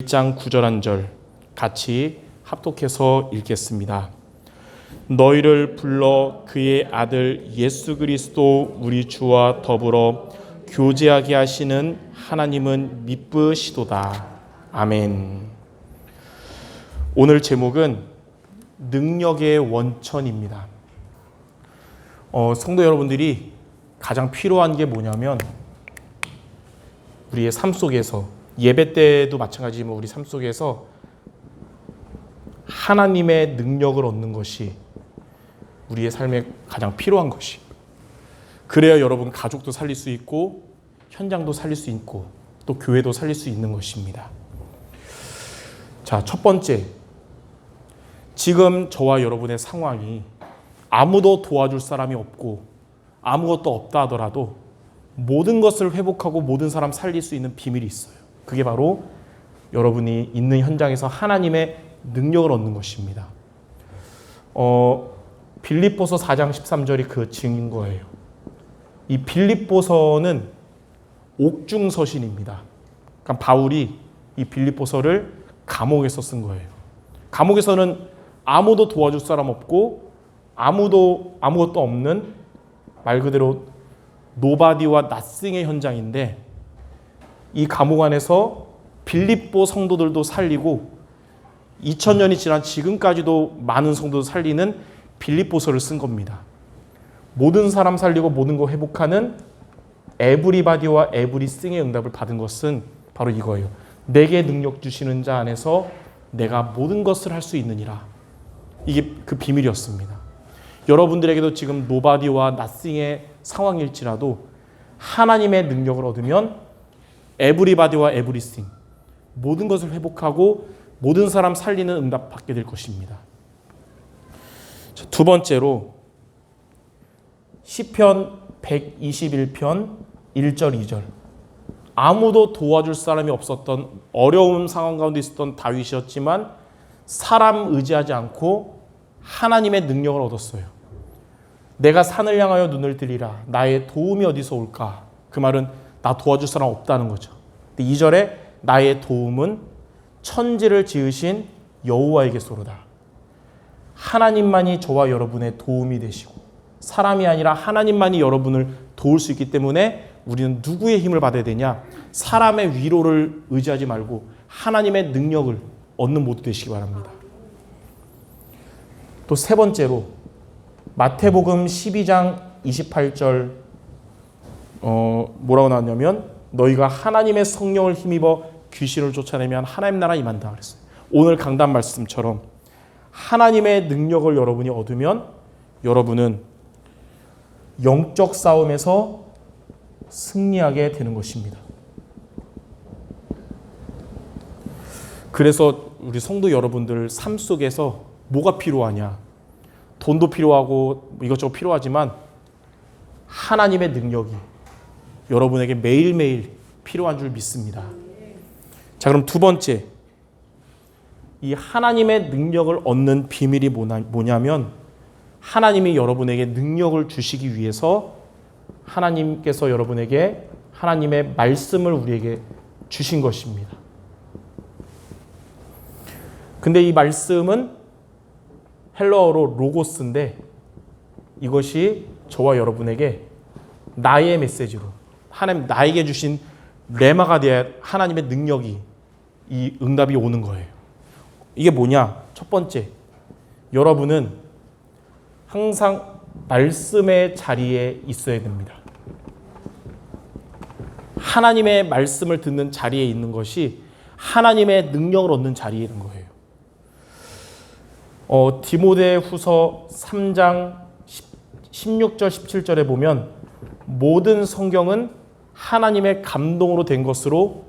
1장 9절 한 절 같이 합독해서 읽겠습니다. 너희를 불러 그의 아들 예수 그리스도 우리 주와 더불어 교제하게 하시는 하나님은 미쁘시도다. 아멘. 오늘 제목은 능력의 원천입니다. 성도 여러분들이 가장 필요한 게 뭐냐면 우리의 삶 속에서 예배 때도 마찬가지지만 우리 삶 속에서 하나님의 능력을 얻는 것이 우리의 삶에 가장 필요한 것이. 그래야 여러분 가족도 살릴 수 있고 현장도 살릴 수 있고 또 교회도 살릴 수 있는 것입니다. 자, 첫 번째, 지금 저와 여러분의 상황이 아무도 도와줄 사람이 없고 아무것도 없다 하더라도 모든 것을 회복하고 모든 사람 살릴 수 있는 비밀이 있어요. 그게 바로 여러분이 있는 현장에서 하나님의 능력을 얻는 것입니다. 빌립보서 4장 13절이 그 증인 거예요. 이 빌립보서는 옥중서신입니다. 그러니까 바울이 이 빌립보서를 감옥에서 쓴 거예요. 감옥에서는 아무도 도와줄 사람 없고 아무것도 없는 말 그대로 노바디와 낫싱의 현장인데 이 감옥 안에서 빌립보 성도들도 살리고 2000년이 지난 지금까지도 많은 성도들 살리는 빌립보서를 쓴 겁니다. 모든 사람 살리고 모든 거 회복하는 에브리바디와 에브리싱의 응답을 받은 것은 바로 이거예요. 내게 능력 주시는 자 안에서 내가 모든 것을 할 수 있느니라. 이게 그 비밀이었습니다. 여러분들에게도 지금 노바디와 낫싱의 상황일지라도 하나님의 능력을 얻으면 에브리바디와 에브리싱 모든 것을 회복하고 모든 사람 살리는 응답 받게 될 것입니다. 두 번째로 시편 121편 1절 2절 아무도 도와줄 사람이 없었던 어려운 상황 가운데 있었던 다윗이었지만 사람 의지하지 않고 하나님의 능력을 얻었어요. 내가 산을 향하여 눈을 들이라 나의 도움이 어디서 올까? 그 말은 나 도와줄 사람 없다는 거죠. 2절에 나의 도움은 천지를 지으신 여호와에게서로다. 하나님만이 저와 여러분의 도움이 되시고 사람이 아니라 하나님만이 여러분을 도울 수 있기 때문에 우리는 누구의 힘을 받아야 되냐? 사람의 위로를 의지하지 말고 하나님의 능력을 얻는 모두 되시기 바랍니다. 또 세 번째로 마태복음 12장 28절 뭐라고 나왔냐면 너희가 하나님의 성령을 힘입어 귀신을 쫓아내면 하나님 나라 임한다 그랬어요. 오늘 강단 말씀처럼 하나님의 능력을 여러분이 얻으면 여러분은 영적 싸움에서 승리하게 되는 것입니다. 그래서 우리 성도 여러분들 삶 속에서 뭐가 필요하냐? 돈도 필요하고 이것저것 필요하지만 하나님의 능력이 여러분에게 매일매일 필요한 줄 믿습니다. 자, 그럼 두 번째, 이 하나님의 능력을 얻는 비밀이 뭐냐면 하나님이 여러분에게 능력을 주시기 위해서 하나님께서 여러분에게 하나님의 말씀을 우리에게 주신 것입니다. 근데 이 말씀은 헬라어로 로고스인데 이것이 저와 여러분에게 나의 메시지로 하나님 나에게 주신 레마가 되어 하나님의 능력이 이 응답이 오는 거예요. 이게 뭐냐? 첫 번째, 여러분은 항상 말씀의 자리에 있어야 됩니다. 하나님의 말씀을 듣는 자리에 있는 것이 하나님의 능력을 얻는 자리에 있는 거예요. 디모데후서 3장 16절 17절에 보면 모든 성경은 하나님의 감동으로 된 것으로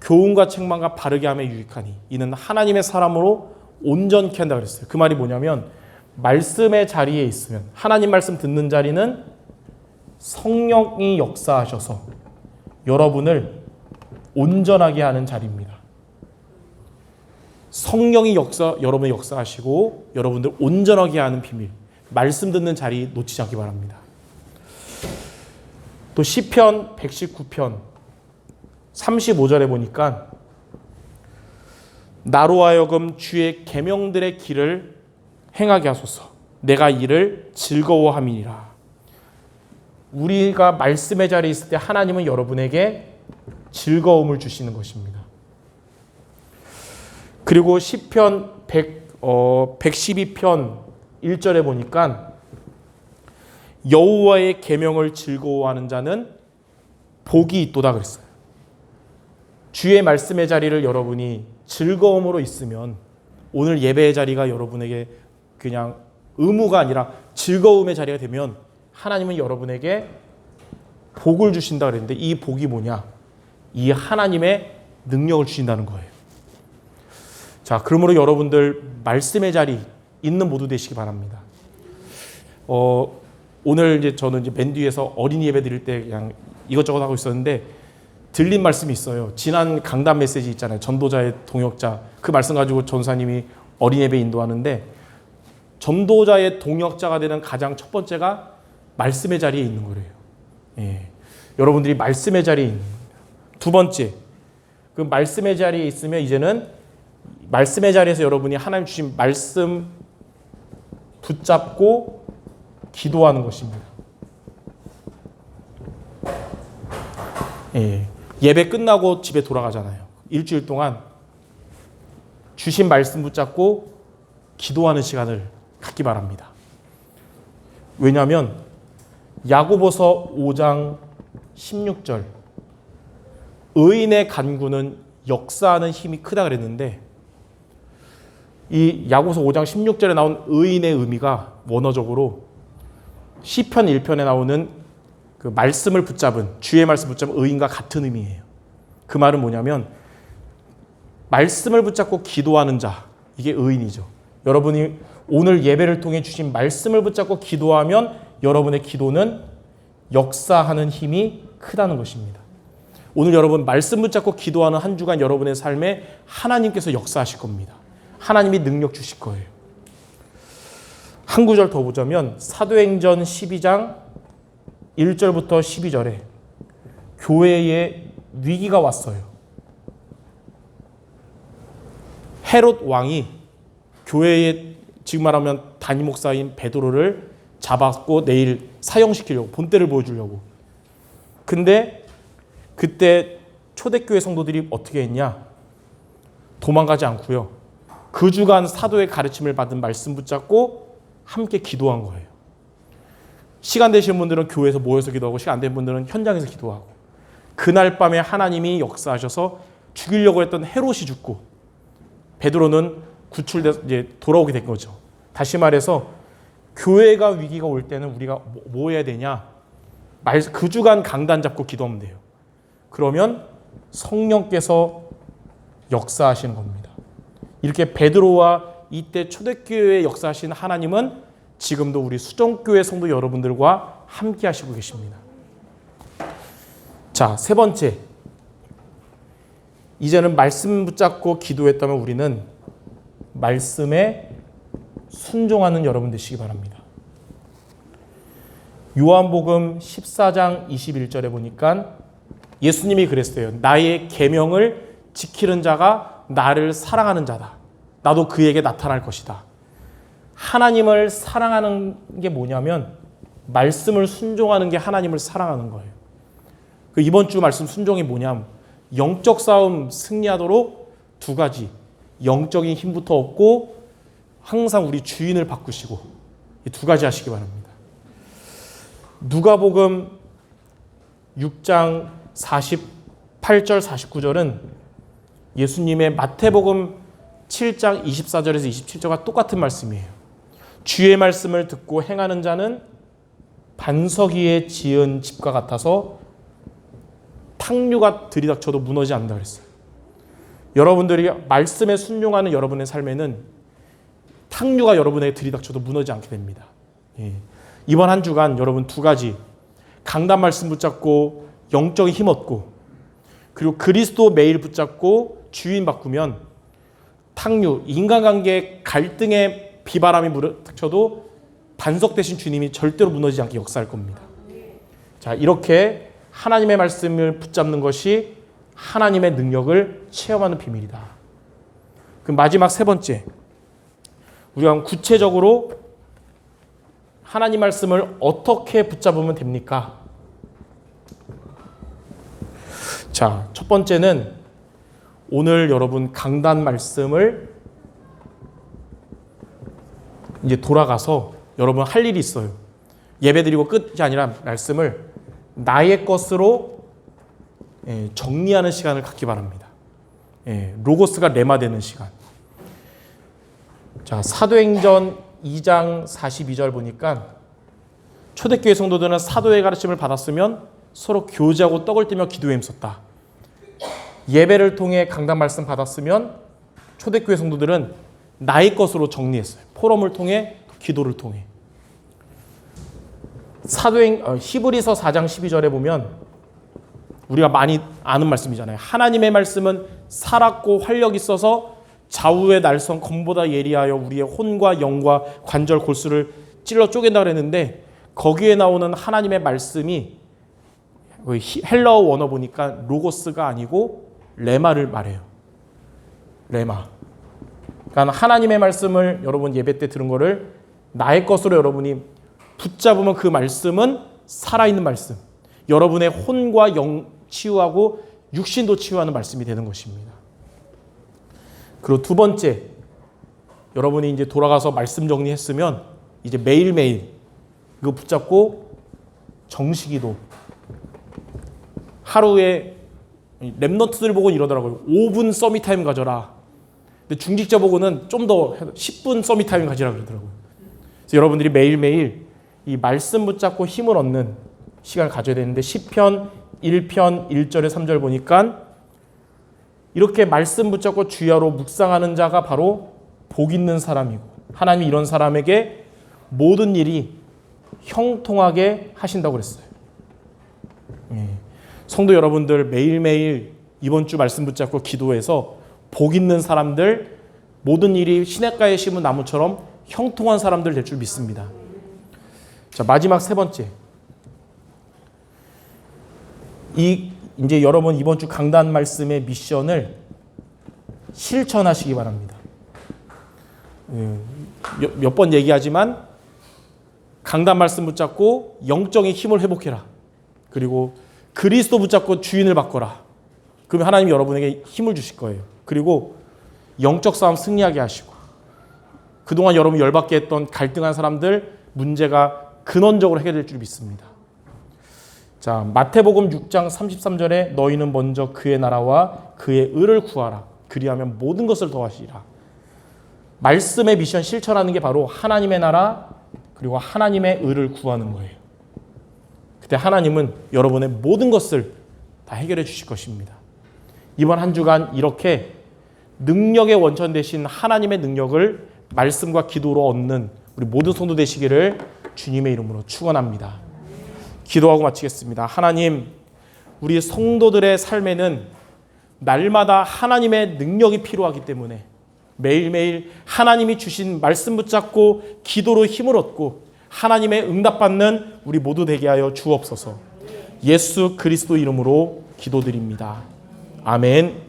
교훈과 책망과 바르게 함에 유익하니 이는 하나님의 사람으로 온전케 한다 그랬어요. 그 말이 뭐냐면 말씀의 자리에 있으면 하나님 말씀 듣는 자리는 성령이 역사하셔서 여러분을 온전하게 하는 자리입니다. 성령이 여러분의 역사하시고 여러분들 온전하게 하는 비밀, 말씀 듣는 자리 놓치지 않기 바랍니다. 또 시편 119편 35절에 보니까 나로 하여금 주의 계명들의 길을 행하게 하소서. 내가 이를 즐거워함이니라. 우리가 말씀의 자리에 있을 때 하나님은 여러분에게 즐거움을 주시는 것입니다. 그리고 시편 112편 1절에 보니까 여호와의 계명을 즐거워하는 자는 복이 있도다 그랬어요. 주의 말씀의 자리를 여러분이 즐거움으로 있으면 오늘 예배의 자리가 여러분에게 그냥 의무가 아니라 즐거움의 자리가 되면 하나님은 여러분에게 복을 주신다 그랬는데 이 복이 뭐냐? 이 하나님의 능력을 주신다는 거예요. 자, 그러므로 여러분들 말씀의 자리 있는 모두 되시기 바랍니다. 오늘 이제 저는 이제 맨 뒤에서 어린이 예배 드릴 때 그냥 이것저것 하고 있었는데 들린 말씀이 있어요. 지난 강단 메시지 있잖아요. 전도자의 동역자. 그 말씀 가지고 전사님이 어린이 예배 인도하는데 전도자의 동역자가 되는 가장 첫 번째가 말씀의 자리에 있는 거래요. 예. 여러분들이 말씀의 자리에 있는 겁니다. 두 번째, 그 말씀의 자리에 있으면 이제는 말씀의 자리에서 여러분이 하나님 주신 말씀 붙잡고 기도하는 것입니다. 예. 예배 끝나고 집에 돌아가잖아요. 일주일 동안 주신 말씀 붙잡고 기도하는 시간을 갖기 바랍니다. 왜냐하면 야고보서 5장 16절 의인의 간구는 역사하는 힘이 크다 그랬는데 이 야고보서 5장 16절에 나온 의인의 의미가 원어적으로 시편 1편에 나오는 그 말씀을 붙잡은 주의 말씀 붙잡은 의인과 같은 의미예요. 그 말은 뭐냐면 말씀을 붙잡고 기도하는 자, 이게 의인이죠. 여러분이 오늘 예배를 통해 주신 말씀을 붙잡고 기도하면 여러분의 기도는 역사하는 힘이 크다는 것입니다. 오늘 여러분 말씀 붙잡고 기도하는 한 주간 여러분의 삶에 하나님께서 역사하실 겁니다. 하나님이 능력 주실 거예요. 한 구절 더 보자면 사도행전 12장 1절부터 12절에 교회에 위기가 왔어요. 헤롯 왕이 교회에 지금 말하면 담임 목사인 베드로를 잡았고 내일 사형시키려고 본때를 보여주려고. 근데 그때 초대교회 성도들이 어떻게 했냐? 도망가지 않고요. 그 주간 사도의 가르침을 받은 말씀 붙잡고 함께 기도한 거예요. 시간 되시는 분들은 교회에서 모여서 기도하고 시간 안 되는 분들은 현장에서 기도하고 그날 밤에 하나님이 역사하셔서 죽이려고 했던 헤롯이 죽고 베드로는 구출돼서 이제 돌아오게 된 거죠. 다시 말해서 교회가 위기가 올 때는 우리가 뭐 해야 되냐? 그 주간 강단 잡고 기도하면 돼요. 그러면 성령께서 역사하시는 겁니다. 이렇게 베드로와 이때 초대교회에 역사하신 하나님은 지금도 우리 수정교회 성도 여러분들과 함께 하시고 계십니다. 자, 세 번째. 이제는 말씀 붙잡고 기도했다면 우리는 말씀에 순종하는 여러분 되시기 바랍니다. 요한복음 14장 21절에 보니까 예수님이 그랬어요. 나의 계명을 지키는 자가 나를 사랑하는 자다. 나도 그에게 나타날 것이다. 하나님을 사랑하는 게 뭐냐면 말씀을 순종하는 게 하나님을 사랑하는 거예요. 그 이번 주 말씀 순종이 뭐냐면 영적 싸움 승리하도록 두 가지. 영적인 힘부터 얻고 항상 우리 주인을 바꾸시고 이 두 가지 하시기 바랍니다. 누가복음 6장 48절 49절은 예수님의 마태복음 7장 24절에서 27절과 똑같은 말씀이에요. 주의 말씀을 듣고 행하는 자는 반석 위에 지은 집과 같아서 탕류가 들이닥쳐도 무너지지 않는다 그랬어요. 여러분들이 말씀에 순종하는 여러분의 삶에는 탕류가 여러분에게 들이닥쳐도 무너지지 않게 됩니다. 예. 이번 한 주간 여러분 두 가지 강단 말씀 붙잡고 영적인 힘 얻고 그리고 그리스도 매일 붙잡고 주인 바꾸면 탕류, 인간관계 갈등의 비바람이 닥쳐도 반석 대신 주님이 절대로 무너지지 않게 역사할 겁니다. 자, 이렇게 하나님의 말씀을 붙잡는 것이 하나님의 능력을 체험하는 비밀이다. 그 마지막 세 번째, 우리가 구체적으로 하나님 말씀을 어떻게 붙잡으면 됩니까? 자, 첫 번째는 오늘 여러분 강단 말씀을 이제 돌아가서 여러분 할 일이 있어요. 예배드리고 끝이 아니라 말씀을 나의 것으로 정리하는 시간을 갖기 바랍니다. 로고스가 레마되는 시간. 자, 사도행전 2장 42절 보니까 초대교회 성도들은 사도의 가르침을 받았으면 서로 교제하고 떡을 떼며 기도에 힘썼다. 예배를 통해 강단 말씀 받았으면 초대교회 성도들은 나의 것으로 정리했어요. 포럼을 통해, 기도를 통해. 히브리서 4장 12절에 보면 우리가 많이 아는 말씀이잖아요. 하나님의 말씀은 살았고 활력 있어서 좌우의 날선 검보다 예리하여 우리의 혼과 영과 관절 골수를 찔러 쪼갠다 그랬는데, 거기에 나오는 하나님의 말씀이 헬라어 원어 보니까 로고스가 아니고 레마를 말해요. 레마. 그러니까 하나님의 말씀을 여러분 예배 때 들은 거를 나의 것으로 여러분이 붙잡으면 그 말씀은 살아있는 말씀. 여러분의 혼과 영 치유하고 육신도 치유하는 말씀이 되는 것입니다. 그리고 두 번째, 여러분이 이제 돌아가서 말씀 정리했으면 이제 매일매일 이거 붙잡고 정식기도, 하루에 랩넌트들 보고 이러더라고요. 5분 서밋타임 가져라. 근데 중직자 보고는 좀 더 10분 서밋타임 가지라 그러더라고요. 그래서 여러분들이 매일매일 이 말씀 붙잡고 힘을 얻는 시간을 가져야 되는데, 시편 1편 1절에 3절 보니까 이렇게 말씀 붙잡고 주야로 묵상하는 자가 바로 복 있는 사람이고, 하나님이 이런 사람에게 모든 일이 형통하게 하신다고 그랬어요. 성도 여러분들 매일매일 이번 주 말씀 붙잡고 기도해서 복 있는 사람들, 모든 일이 시냇가에 심은 나무처럼 형통한 사람들 될 줄 믿습니다. 자, 마지막 세 번째. 이제 여러분 이번 주 강단 말씀의 미션을 실천하시기 바랍니다. 몇 번 얘기하지만 강단 말씀 붙잡고 영적인 힘을 회복해라. 그리고 그리스도 붙잡고 주인을 바꿔라. 그러면 하나님이 여러분에게 힘을 주실 거예요. 그리고 영적 싸움 승리하게 하시고, 그동안 여러분 열받게 했던 갈등한 사람들 문제가 근원적으로 해결될 줄 믿습니다. 자, 마태복음 6장 33절에 너희는 먼저 그의 나라와 그의 의를 구하라. 그리하면 모든 것을 더하시리라. 말씀의 미션 실천하는 게 바로 하나님의 나라 그리고 하나님의 의를 구하는 거예요. 그때 하나님은 여러분의 모든 것을 다 해결해 주실 것입니다. 이번 한 주간 이렇게 능력의 원천 되신 하나님의 능력을 말씀과 기도로 얻는 우리 모든 성도 되시기를 주님의 이름으로 축원합니다. 기도하고 마치겠습니다. 하나님, 우리 성도들의 삶에는 날마다 하나님의 능력이 필요하기 때문에 매일매일 하나님이 주신 말씀 붙잡고 기도로 힘을 얻고 하나님의 응답받는 우리 모두 되게 하여 주옵소서. 예수 그리스도 이름으로 기도드립니다. 아멘.